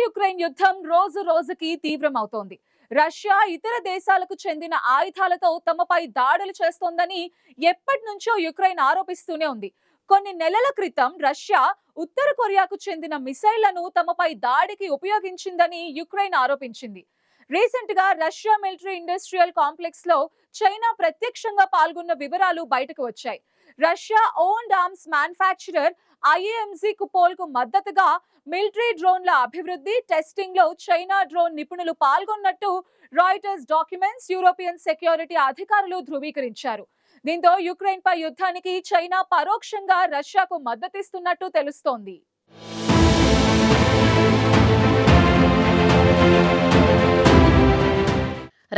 Ukraine యుద్ధం రోజు రోజుకి తీవ్రమవుతోంది. రష్యా ఇతర దేశాలకు చెందిన ఆయుధాలతో తమపై దాడులు చేస్తోందని ఎప్పటి నుంచో యుక్రెయిన్ ఆరోపిస్తూనే ఉంది. కొన్ని నెలల క్రితం రష్యా ఉత్తర కొరియాకు చెందిన మిసైళ్లను తమపై దాడికి ఉపయోగించిందని యుక్రెయిన్ ఆరోపించింది. రీసెంట్ గా రష్యా మిలిటరీ ఇండస్ట్రియల్ కాంప్లెక్స్ లో చైనా ప్రత్యక్షంగా పాల్గొన్న వివరాలు బయటకు వచ్చాయి. రష్యా ఓన్డ్ ఆర్మ్స్ మ్యానుఫ్యాక్చరర్ ఐఏఎంజీ కుపోల్ కు మద్దతుగా మిలిటరీ డ్రోన్ల అభివృద్ధి, టెస్టింగ్ లో చైనా డ్రోన్ నిపుణులు పాల్గొన్నట్టు రాయిటర్స్ డాక్యుమెంట్స్ యూరోపియన్ సెక్యూరిటీ అధికారులు ధృవీకరించారు. దీంతో యుక్రెయిన్ పై యుద్ధానికి చైనా పరోక్షంగా రష్యాకు మద్దతిస్తున్నట్టు తెలుస్తోంది.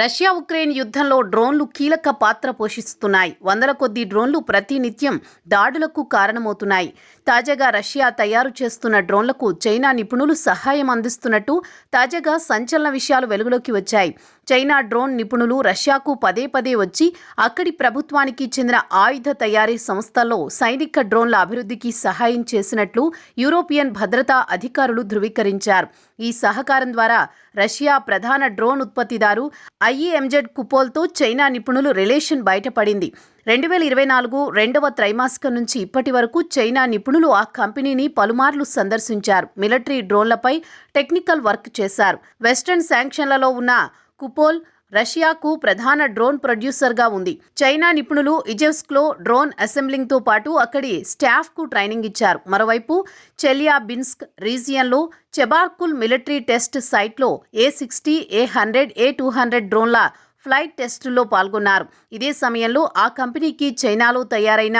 రష్యా ఉక్రెయిన్ యుద్ధంలో డ్రోన్లు కీలక పాత్ర పోషిస్తున్నాయి. వందల కొద్దీ డ్రోన్లు ప్రతినిత్యం దాడులకు కారణమవుతున్నాయి. తాజాగా రష్యా తయారు చేస్తున్న డ్రోన్లకు చైనా నిపుణులు సహాయం అందిస్తున్నట్టు తాజాగా సంచలన విషయాలు వెలుగులోకి వచ్చాయి. చైనా డ్రోన్ నిపుణులు రష్యాకు పదే పదే వచ్చి అక్కడి ప్రభుత్వానికి చెందిన ఆయుధ తయారీ సంస్థల్లో సైనిక డ్రోన్ల అభివృద్ధికి సహాయం చేసినట్లు యూరోపియన్ భద్రతా అధికారులు ధృవీకరించారు. ఈ సహకారం ద్వారా రష్యా ప్రధాన డ్రోన్ ఉత్పత్తిదారు ఐఏఎంజెడ్ కుపోల్తో చైనా నిపుణులు రిలేషన్ బయటపడింది. 2024 రెండవ త్రైమాసికం నుంచి ఇప్పటి వరకు చైనా నిపుణులు ఆ కంపెనీని పలుమార్లు సందర్శించారు. మిలిటరీ డ్రోన్లపై టెక్నికల్ వర్క్ చేశారు. వెస్టర్న్ శాంక్షన్లలో ఉన్న కుపోల్ రష్యాకు ప్రధాన డ్రోన్ ప్రొడ్యూసర్గా ఉంది. చైనా నిపుణులు ఇజెవ్స్క్లో డ్రోన్ అసెంబ్లింగ్తో పాటు అక్కడి స్టాఫ్కు ట్రైనింగ్ ఇచ్చారు. మరోవైపు చెలియాబిన్స్క్ రీజియన్లో చెబార్కుల్ మిలిటరీ టెస్ట్ సైట్లో A60, A100, A200 డ్రోన్ల ఫ్లైట్ టెస్టుల్లో పాల్గొన్నారు. ఇదే సమయంలో ఆ కంపెనీకి చైనాలో తయారైన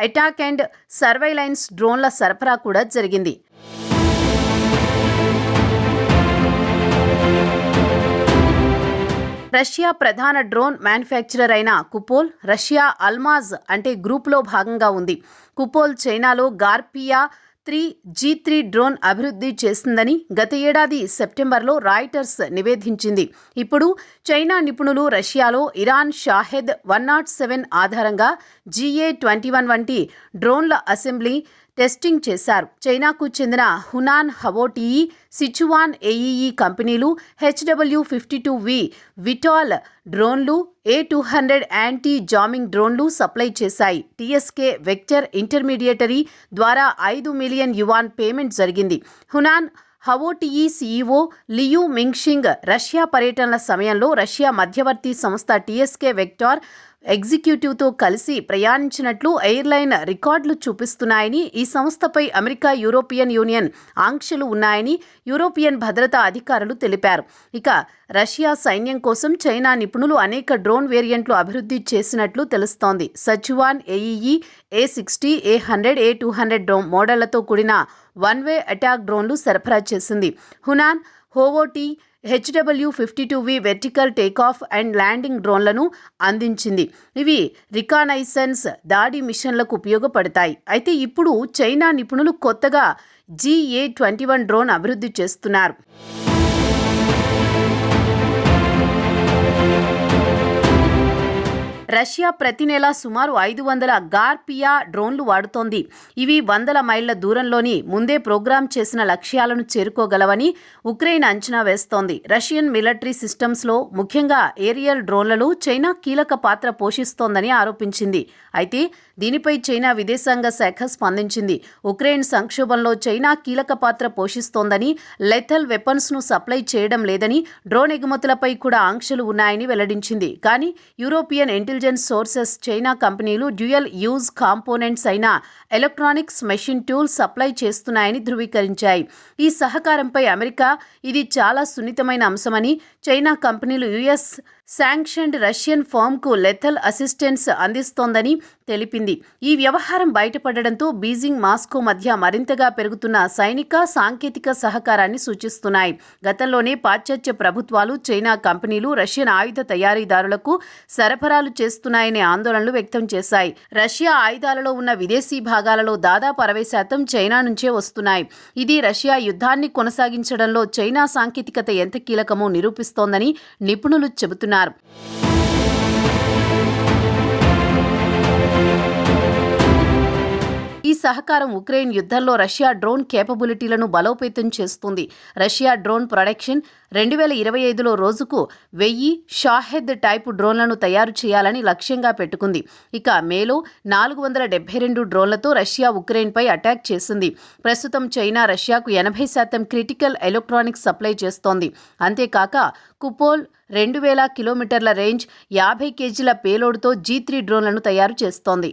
అటాక్ అండ్ సర్వైలెన్స్ డ్రోన్ల సరఫరా కూడా జరిగింది. రష్యా ప్రధాన డ్రోన్ మ్యానుఫ్యాక్చరర్ అయిన కుపోల్ రష్యా అల్మాజ్ అంటే గ్రూప్లో భాగంగా ఉంది. కుపోల్ చైనాలో గార్పియా 3 G3 డ్రోన్ అభివృద్ధి చేసిందని గత ఏడాది సెప్టెంబర్లో రాయిటర్స్ నివేదించింది. ఇప్పుడు చైనా నిపుణులు రష్యాలో ఇరాన్ షాహెద్ 107 ఆధారంగా GA-21 వంటి డ్రోన్ల అసెంబ్లీ టెస్టింగ్ చేశారు. చైనాకు చెందిన హునాన్ హవోటీఈ, సిచువాన్ ఏఈఈ కంపెనీలు HW52V విటాల్ డ్రోన్లు, A200 యాంటీ జామింగ్ డ్రోన్లు సప్లై చేశాయి. TSK వెక్టర్ ఇంటర్మీడియటరీ ద్వారా 5 మిలియన్ యువాన్ పేమెంట్ జరిగింది. హునాన్ హవోటీఈ సీఈఓ లియూ మింగ్షింగ్ రష్యా పర్యటనల సమయంలో రష్యా మధ్యవర్తి సంస్థ TSK వెక్టార్ ఎగ్జిక్యూటివ్తో కలిసి ప్రయాణించినట్లు ఎయిర్లైన్ రికార్డులు చూపిస్తున్నాయని, ఈ సంస్థపై అమెరికా, యూరోపియన్ యూనియన్ ఆంక్షలు ఉన్నాయని యూరోపియన్ భద్రతా అధికారులు తెలిపారు. ఇక రష్యా సైన్యం కోసం చైనా నిపుణులు అనేక డ్రోన్ వేరియంట్లు అభివృద్ధి చేసినట్లు తెలుస్తోంది. సచువాన్ AEE A60, A100, A200 drone మోడళ్లతో కూడిన వన్ వే అటాక్ డ్రోన్లు సరఫరా చేసింది. హునాన్ హోవోటీ HW52V vertical takeoff and landing డ్రోన్లను అందించింది. ఇవి రికానైసెన్స్ దాడి మిషన్లకు ఉపయోగపడతాయి. అయితే ఇప్పుడు చైనా నిపుణులు కొత్తగా GA-21 డ్రోన్ అభివృద్ధి చేస్తున్నారు. రష్యా ప్రతి నెల సుమారు 500 గార్పియా డ్రోన్లు వాడుతోంది. ఇవి 100 మైళ్ల దూరంలోని ముందే ప్రోగ్రామ్ చేసిన లక్ష్యాలను చేరుకోగలవని ఉక్రెయిన్ అంచనా వేస్తోంది. రష్యన్ మిలిటరీ సిస్టమ్స్లో ముఖ్యంగా ఏరియల్ డ్రోన్లలో చైనా కీలక పాత్ర పోషిస్తోందని ఆరోపించింది. అయితే దీనిపై చైనా విదేశాంగ శాఖ స్పందించింది. ఉక్రెయిన్ సంక్షోభంలో చైనా కీలక పాత్ర పోషిస్తోందని, లెథల్ వెపన్స్ను సప్లై చేయడం లేదని, డ్రోన్ ఎగుమతులపై కూడా ఆంక్షలు ఉన్నాయని వెల్లడించింది. కానీ యూరోపియన్ ఇంటెలిజెన్స్ సోర్సెస్ చైనా కంపెనీలు డ్యూయల్ యూజ్ కాంపోనెంట్స్ అయిన ఎలక్ట్రానిక్స్ మెషిన్ టూల్ సప్లై చేస్తున్నాయని ధృవీకరించాయి. ఈ సహకారంపై అమెరికా ఇది చాలా సున్నితమైన అంశమని, చైనా కంపెనీలు US శాంక్షన్డ్ రష్యన్ ఫర్మ్కు లెథల్ అసిస్టెన్స్ అందిస్తోందని తెలిపింది. ఈ వ్యవహారం బయటపడడంతో బీజింగ్, మాస్కో మధ్య మరింతగా పెరుగుతున్న సైనిక, సాంకేతిక సహకారాన్ని సూచిస్తున్నాయి. గతంలోనే పాశ్చాత్య ప్రభుత్వాలు చైనా కంపెనీలు రష్యన్ ఆయుధ తయారీదారులకు సరఫరాలు చేస్తున్నాయనే ఆందోళనలు వ్యక్తం చేశాయి. రష్యా ఆయుధాలలో ఉన్న విదేశీ భాగాలలో దాదాపు 60% చైనా నుంచే వస్తున్నాయి. ఇది రష్యా యుద్ధాన్ని కొనసాగించడంలో చైనా సాంకేతికత ఎంత కీలకమో నిరూపిస్తోందని నిపుణులు చెబుతున్నారు. ఈ సహకారం ఉక్రెయిన్ యుద్ధంలో రష్యా డ్రోన్ కేపబిలిటీలను బలోపేతం చేస్తుంది. రష్యా డ్రోన్ ప్రొడక్షన్ 2025లో రోజుకు 1000 షాహెద్ టైపు డ్రోన్లను తయారు చేయాలని లక్ష్యంగా పెట్టుకుంది. ఇక మేలో 472 డ్రోన్లతో రష్యా ఉక్రెయిన్పై అటాక్ చేసింది. ప్రస్తుతం చైనా రష్యాకు 80% క్రిటికల్ ఎలక్ట్రానిక్స్ సప్లై చేస్తోంది. అంతేకాక కుపోల్ 2000 కిలోమీటర్ల రేంజ్ 50 కేజీల పేలోడ్తో G3 డ్రోన్లను తయారు చేస్తోంది.